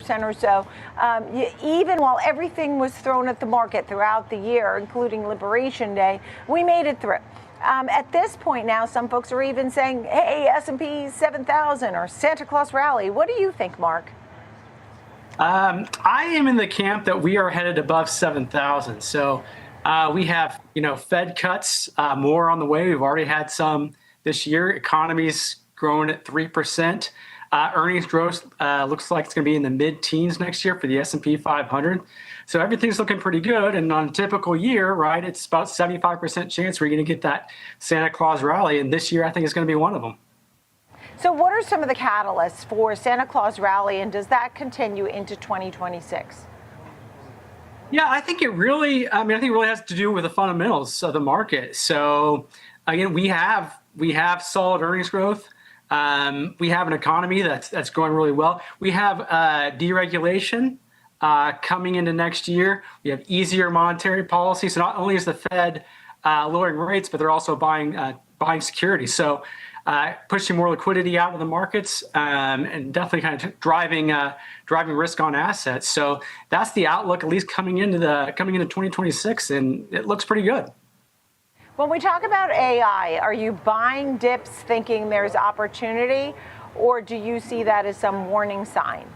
5% or so. Even while everything was thrown at the market throughout the year, including Liberation Day, we made it through. At this point now, some folks are even saying, hey, S&P 7,000 or Santa Claus rally. What do you think, Mark? I am in the camp that we are headed above 7,000. So we have, Fed cuts more on the way. We've already had some this year. Economy's growing at 3%. Earnings growth looks like it's going to be in the mid-teens next year for the S&P 500. So everything's looking pretty good. And on a typical year, right, it's about 75% chance we're going to get that Santa Claus rally. And this year, I think it's going to be one of them. So what are some of the catalysts for Santa Claus rally, and does that continue into 2026? Yeah, I think it really has to do with the fundamentals of the market. So again, we have solid earnings growth. We have an economy that's growing really well. We have deregulation coming into next year. We have easier monetary policy. So not only is the Fed lowering rates, but they're also buying securities. So pushing more liquidity out of the markets and definitely kind of driving risk on assets. So that's the outlook, at least coming into 2026, and it looks pretty good. When we talk about AI, are you buying dips thinking there's opportunity, or do you see that as some warning sign?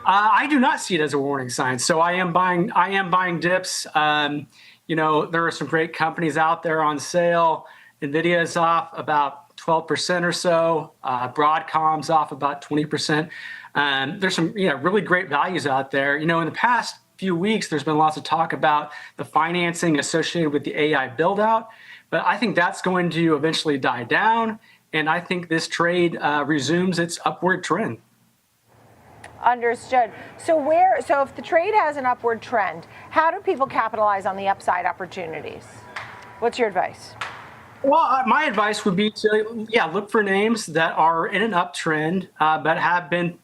I do not see it as a warning sign. So I am buying dips. There are some great companies out there on sale. NVIDIA is off about 12% or so. Broadcom's off about 20%. There's some really great values out there. In the past few weeks, there's been lots of talk about the financing associated with the AI build out, but I think that's going to eventually die down. And I think this trade resumes its upward trend. Understood. So if the trade has an upward trend, how do people capitalize on the upside opportunities? What's your advice? Well, my advice would be to look for names that are in an uptrend, but have been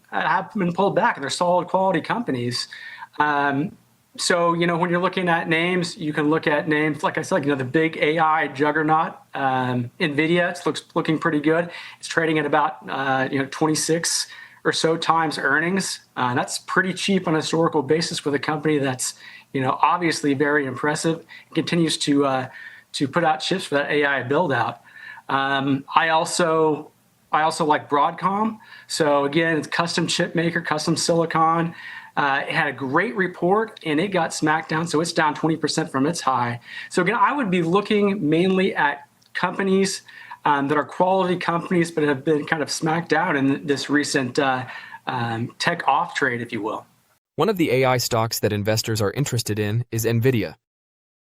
pulled back, and they're solid quality companies. So when you're looking at names, you can look at names like I said, the big AI juggernaut, NVIDIA. It's looking pretty good. It's trading at about 26 or so times earnings. That's pretty cheap on a historical basis with a company that's obviously very impressive. It continues to put out chips for that AI build out. I also like Broadcom. So again, it's custom chip maker, custom silicon. It had a great report and it got smacked down. So it's down 20% from its high. So again, I would be looking mainly at companies that are quality companies, but have been kind of smacked down in this recent tech off trade, if you will. One of the AI stocks that investors are interested in is NVIDIA.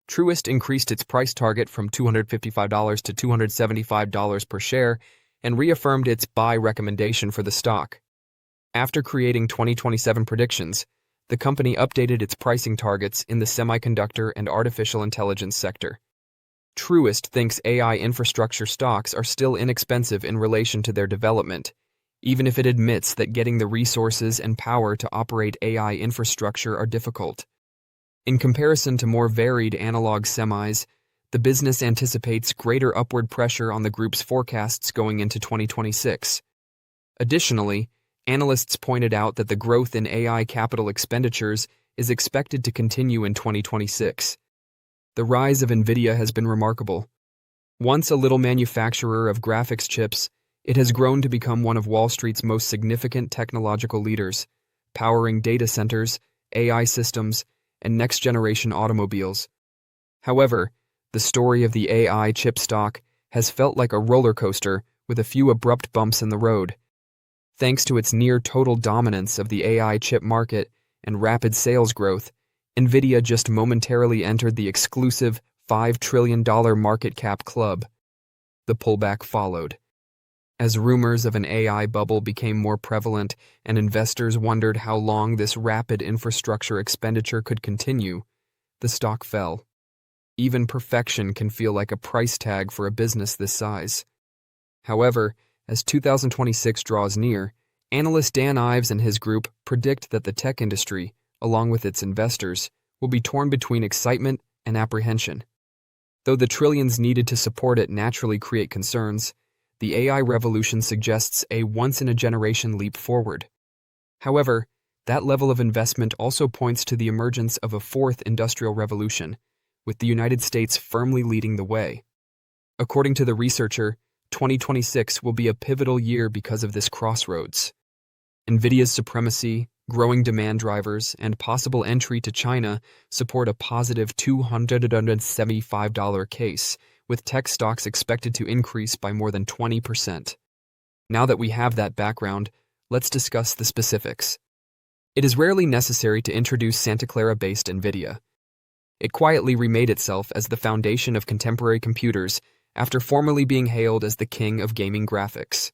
Truist increased its price target from $255 to $275 per share and reaffirmed its buy recommendation for the stock. After creating 2027 predictions, the company updated its pricing targets in the semiconductor and artificial intelligence sector. Truist thinks AI infrastructure stocks are still inexpensive in relation to their development, even if it admits that getting the resources and power to operate AI infrastructure are difficult. In comparison to more varied analog semis, the business anticipates greater upward pressure on the group's forecasts going into 2026. Additionally, analysts pointed out that the growth in AI capital expenditures is expected to continue in 2026. The rise of NVIDIA has been remarkable. Once a little manufacturer of graphics chips, it has grown to become one of Wall Street's most significant technological leaders, powering data centers, AI systems, and next-generation automobiles. However, the story of the AI chip stock has felt like a roller coaster with a few abrupt bumps in the road. Thanks to its near-total dominance of the AI chip market and rapid sales growth, NVIDIA just momentarily entered the exclusive $5 trillion market cap club. The pullback followed. As rumors of an AI bubble became more prevalent and investors wondered how long this rapid infrastructure expenditure could continue, the stock fell. Even perfection can feel like a price tag for a business this size. However, as 2026 draws near, analyst Dan Ives and his group predict that the tech industry, along with its investors, will be torn between excitement and apprehension. Though the trillions needed to support it naturally create concerns, the AI revolution suggests a once-in-a-generation leap forward. However, that level of investment also points to the emergence of a fourth industrial revolution, with the United States firmly leading the way. According to the researcher, 2026 will be a pivotal year because of this crossroads. NVIDIA's supremacy, growing demand drivers, and possible entry to China support a positive $275 case, with tech stocks expected to increase by more than 20%. Now that we have that background, let's discuss the specifics. It is rarely necessary to introduce Santa Clara-based NVIDIA. It quietly remade itself as the foundation of contemporary computers after formerly being hailed as the king of gaming graphics.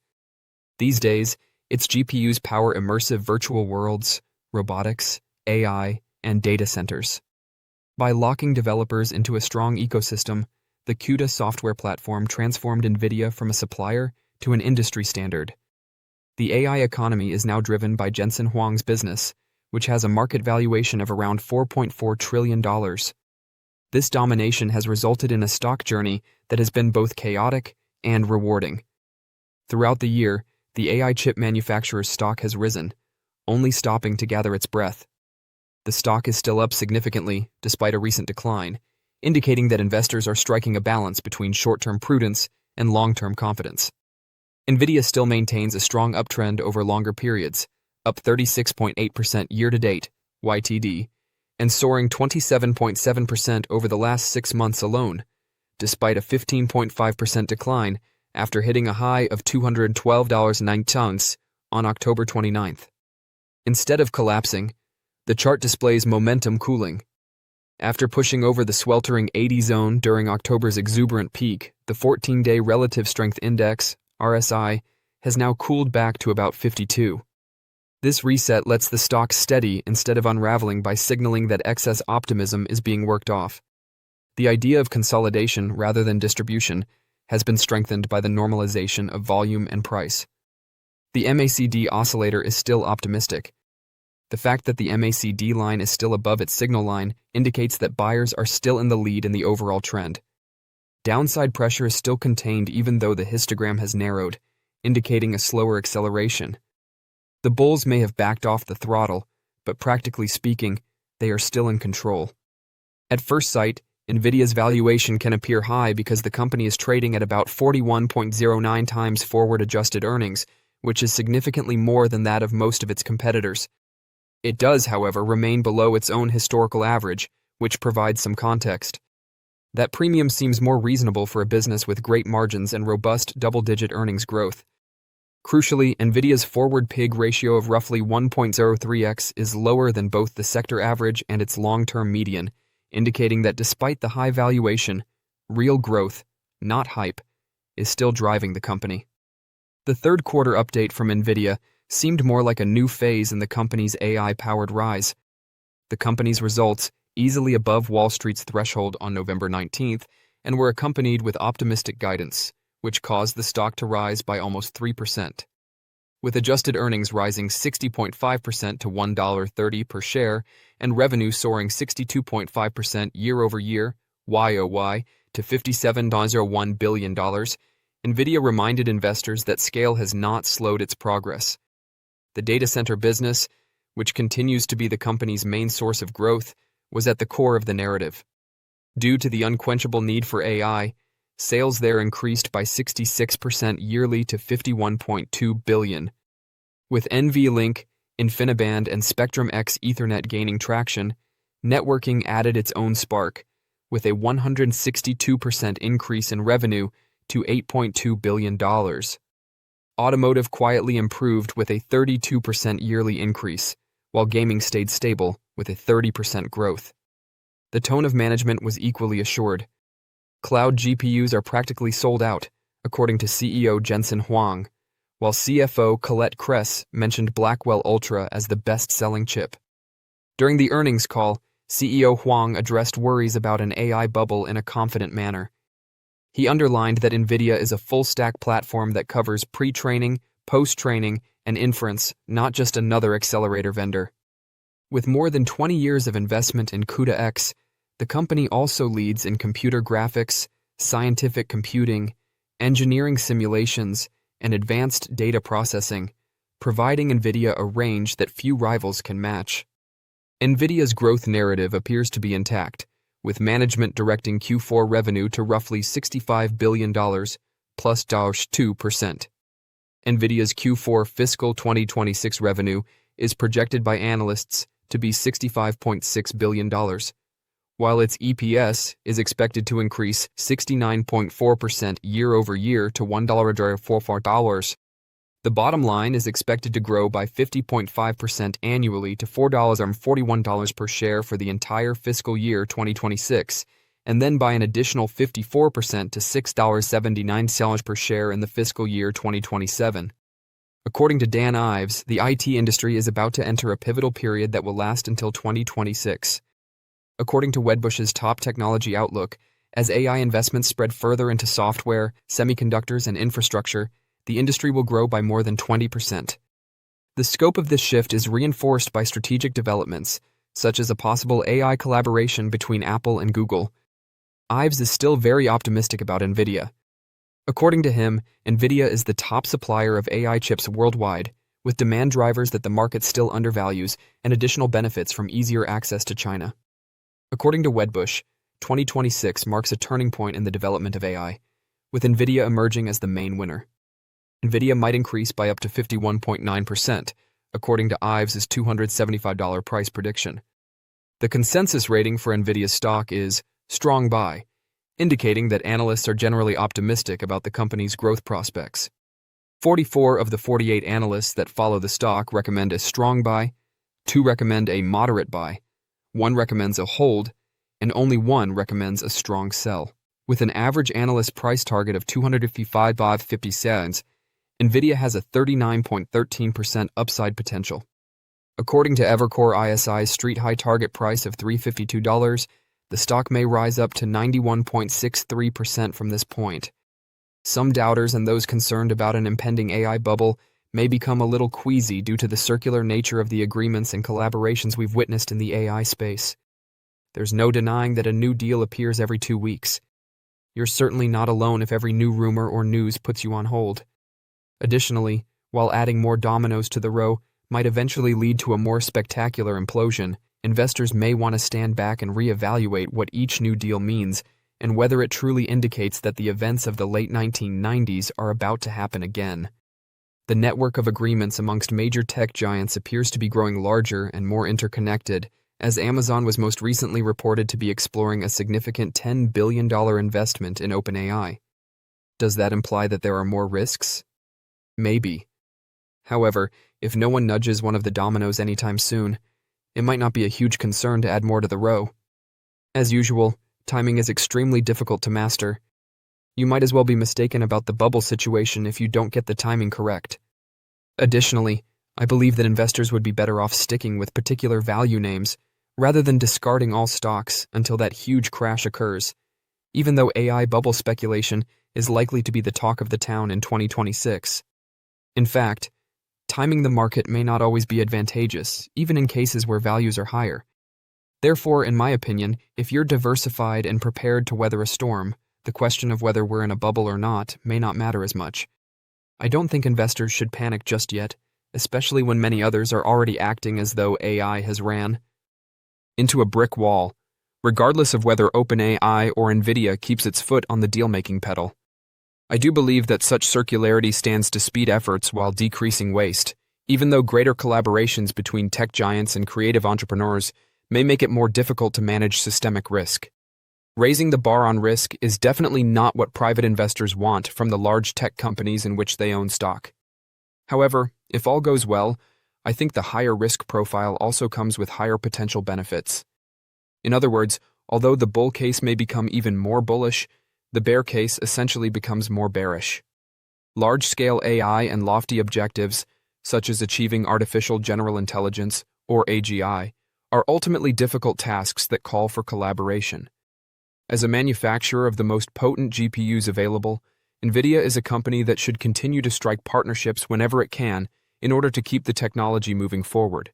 These days, its GPUs power immersive virtual worlds, robotics, AI, and data centers. By locking developers into a strong ecosystem, the CUDA software platform transformed NVIDIA from a supplier to an industry standard. The AI economy is now driven by Jensen Huang's business, which has a market valuation of around $4.4 trillion. This domination has resulted in a stock journey that has been both chaotic and rewarding. Throughout the year, the AI chip manufacturer's stock has risen, only stopping to gather its breath. The stock is still up significantly, despite a recent decline, indicating that investors are striking a balance between short-term prudence and long-term confidence. NVIDIA still maintains a strong uptrend over longer periods, up 36.8% year-to-date, YTD, and soaring 27.7% over the last 6 months alone, despite a 15.5% decline after hitting a high of $212.09 on October 29th. Instead of collapsing, the chart displays momentum cooling. After pushing over the sweltering 80 zone during October's exuberant peak, the 14-day Relative Strength Index, RSI, has now cooled back to about 52. This reset lets the stock steady instead of unraveling by signaling that excess optimism is being worked off. The idea of consolidation rather than distribution has been strengthened by the normalization of volume and price. The MACD oscillator is still optimistic. The fact that the MACD line is still above its signal line indicates that buyers are still in the lead in the overall trend. Downside pressure is still contained even though the histogram has narrowed, indicating a slower acceleration. The bulls may have backed off the throttle, but practically speaking, they are still in control. At first sight, NVIDIA's valuation can appear high because the company is trading at about 41.09 times forward-adjusted earnings, which is significantly more than that of most of its competitors. It does, however, remain below its own historical average, which provides some context. That premium seems more reasonable for a business with great margins and robust double-digit earnings growth. Crucially, NVIDIA's forward PIG ratio of roughly 1.03x is lower than both the sector average and its long-term median, indicating that despite the high valuation, real growth, not hype, is still driving the company. The third quarter update from NVIDIA seemed more like a new phase in the company's AI-powered rise. The company's results, easily above Wall Street's threshold on November 19th, and were accompanied with optimistic guidance, which caused the stock to rise by almost 3%. With adjusted earnings rising 60.5% to $1.30 per share and revenue soaring 62.5% year-over-year, YOY, to $57.01 billion, NVIDIA reminded investors that scale has not slowed its progress. The data center business, which continues to be the company's main source of growth, was at the core of the narrative. Due to the unquenchable need for AI, sales there increased by 66% yearly to $51.2 billion. With NVLink, InfiniBand, and Spectrum-X Ethernet gaining traction, networking added its own spark, with a 162% increase in revenue to $8.2 billion. Automotive quietly improved with a 32% yearly increase, while gaming stayed stable with a 30% growth. The tone of management was equally assured. Cloud GPUs are practically sold out, according to CEO Jensen Huang, while CFO Colette Kress mentioned Blackwell Ultra as the best-selling chip. During the earnings call, CEO Huang addressed worries about an AI bubble in a confident manner. He underlined that NVIDIA is a full-stack platform that covers pre-training, post-training, and inference, not just another accelerator vendor. With more than 20 years of investment in CUDA-X, the company also leads in computer graphics, scientific computing, engineering simulations, and advanced data processing, providing NVIDIA a range that few rivals can match. NVIDIA's growth narrative appears to be intact, with management directing Q4 revenue to roughly $65 billion, plus 2%. NVIDIA's Q4 fiscal 2026 revenue is projected by analysts to be $65.6 billion, while its EPS is expected to increase 69.4% year-over-year to $1.44. The bottom line is expected to grow by 50.5% annually to $4.41 per share for the entire fiscal year 2026, and then by an additional 54% to $6.79 per share in the fiscal year 2027. According to Dan Ives, the IT industry is about to enter a pivotal period that will last until 2026. According to Wedbush's top technology outlook, as AI investments spread further into software, semiconductors, and infrastructure, the industry will grow by more than 20%. The scope of this shift is reinforced by strategic developments, such as a possible AI collaboration between Apple and Google. Ives is still very optimistic about NVIDIA. According to him, NVIDIA is the top supplier of AI chips worldwide, with demand drivers that the market still undervalues and additional benefits from easier access to China. According to Wedbush, 2026 marks a turning point in the development of AI, with NVIDIA emerging as the main winner. NVIDIA might increase by up to 51.9%, according to Ives' $275 price prediction. The consensus rating for NVIDIA's stock is strong buy, indicating that analysts are generally optimistic about the company's growth prospects. 44 of the 48 analysts that follow the stock recommend a strong buy, 2 recommend a moderate buy, 1 recommends a hold, and only 1 recommends a strong sell. With an average analyst price target of $255.50, NVIDIA has a 39.13% upside potential. According to Evercore ISI's street high target price of $352, the stock may rise up to 91.63% from this point. Some doubters and those concerned about an impending AI bubble may become a little queasy due to the circular nature of the agreements and collaborations we've witnessed in the AI space. There's no denying that a new deal appears every 2 weeks. You're certainly not alone if every new rumor or news puts you on hold. Additionally, while adding more dominoes to the row might eventually lead to a more spectacular implosion, investors may want to stand back and reevaluate what each new deal means and whether it truly indicates that the events of the late 1990s are about to happen again. The network of agreements amongst major tech giants appears to be growing larger and more interconnected, as Amazon was most recently reported to be exploring a significant $10 billion investment in OpenAI. Does that imply that there are more risks? Maybe. However, if no one nudges one of the dominoes anytime soon, it might not be a huge concern to add more to the row. As usual, timing is extremely difficult to master. You might as well be mistaken about the bubble situation if you don't get the timing correct. Additionally, I believe that investors would be better off sticking with particular value names rather than discarding all stocks until that huge crash occurs, even though AI bubble speculation is likely to be the talk of the town in 2026. In fact, timing the market may not always be advantageous, even in cases where values are higher. Therefore, in my opinion, if you're diversified and prepared to weather a storm, the question of whether we're in a bubble or not may not matter as much. I don't think investors should panic just yet, especially when many others are already acting as though AI has ran into a brick wall, regardless of whether OpenAI or NVIDIA keeps its foot on the deal-making pedal. I do believe that such circularity stands to speed efforts while decreasing waste, even though greater collaborations between tech giants and creative entrepreneurs may make it more difficult to manage systemic risk. Raising the bar on risk is definitely not what private investors want from the large tech companies in which they own stock. However, if all goes well, I think the higher risk profile also comes with higher potential benefits. In other words, although the bull case may become even more bullish, the bear case essentially becomes more bearish. Large-scale AI and lofty objectives, such as achieving artificial general intelligence, or AGI, are ultimately difficult tasks that call for collaboration. As a manufacturer of the most potent GPUs available, NVIDIA is a company that should continue to strike partnerships whenever it can in order to keep the technology moving forward.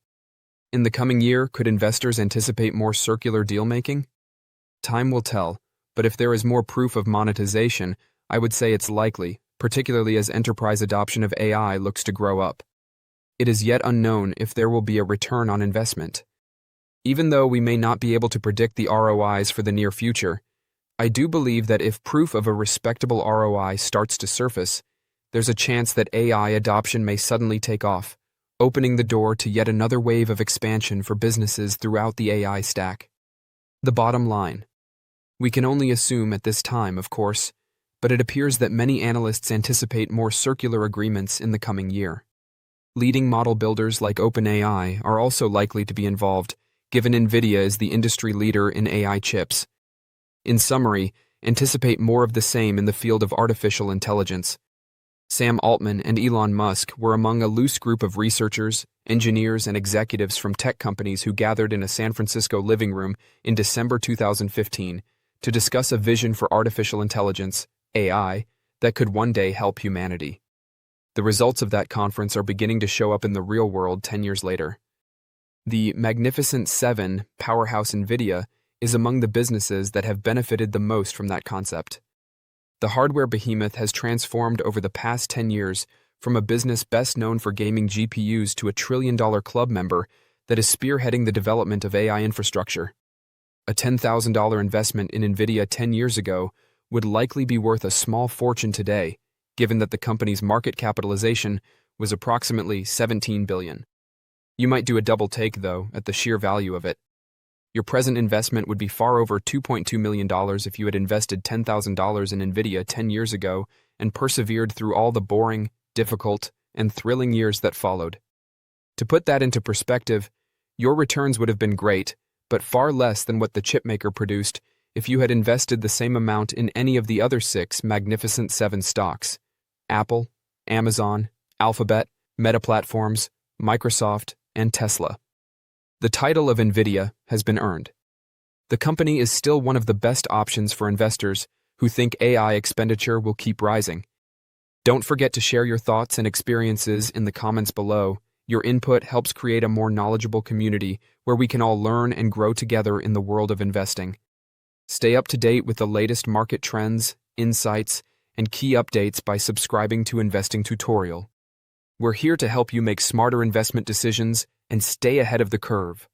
In the coming year, could investors anticipate more circular deal-making? Time will tell, but if there is more proof of monetization, I would say it's likely, particularly as enterprise adoption of AI looks to grow up. it is yet unknown if there will be a return on investment. Even though we may not be able to predict the ROIs for the near future, I do believe that if proof of a respectable ROI starts to surface, there's a chance that AI adoption may suddenly take off, opening the door to yet another wave of expansion for businesses throughout the AI stack. The bottom line. We can only assume at this time, of course, but it appears that many analysts anticipate more circular agreements in the coming year. Leading model builders like OpenAI are also likely to be involved, given NVIDIA is the industry leader in AI chips. In summary, anticipate more of the same in the field of artificial intelligence. Sam Altman and Elon Musk were among a loose group of researchers, engineers, and executives from tech companies who gathered in a San Francisco living room in December 2015 to discuss a vision for artificial intelligence, AI, that could one day help humanity. The results of that conference are beginning to show up in the real world 10 years later. The Magnificent Seven powerhouse NVIDIA is among the businesses that have benefited the most from that concept. The hardware behemoth has transformed over the past 10 years from a business best known for gaming GPUs to a trillion-dollar club member that is spearheading the development of AI infrastructure. A $10,000 investment in NVIDIA 10 years ago would likely be worth a small fortune today, given that the company's market capitalization was approximately $17 billion. You might do a double take, though, at the sheer value of it. Your present investment would be far over $2.2 million if you had invested $10,000 in NVIDIA 10 years ago and persevered through all the boring, difficult, and thrilling years that followed. To put that into perspective, your returns would have been great, but far less than what the chipmaker produced if you had invested the same amount in any of the other 6 Magnificent Seven stocks: Apple, Amazon, Alphabet, Meta Platforms, Microsoft, and Tesla. The title of NVIDIA has been earned. The company is still one of the best options for investors who think AI expenditure will keep rising. Don't forget to share your thoughts and experiences in the comments below. Your input helps create a more knowledgeable community where we can all learn and grow together in the world of investing. Stay up to date with the latest market trends, insights, and key updates by subscribing to Investing Tutorial. We're here to help you make smarter investment decisions and stay ahead of the curve.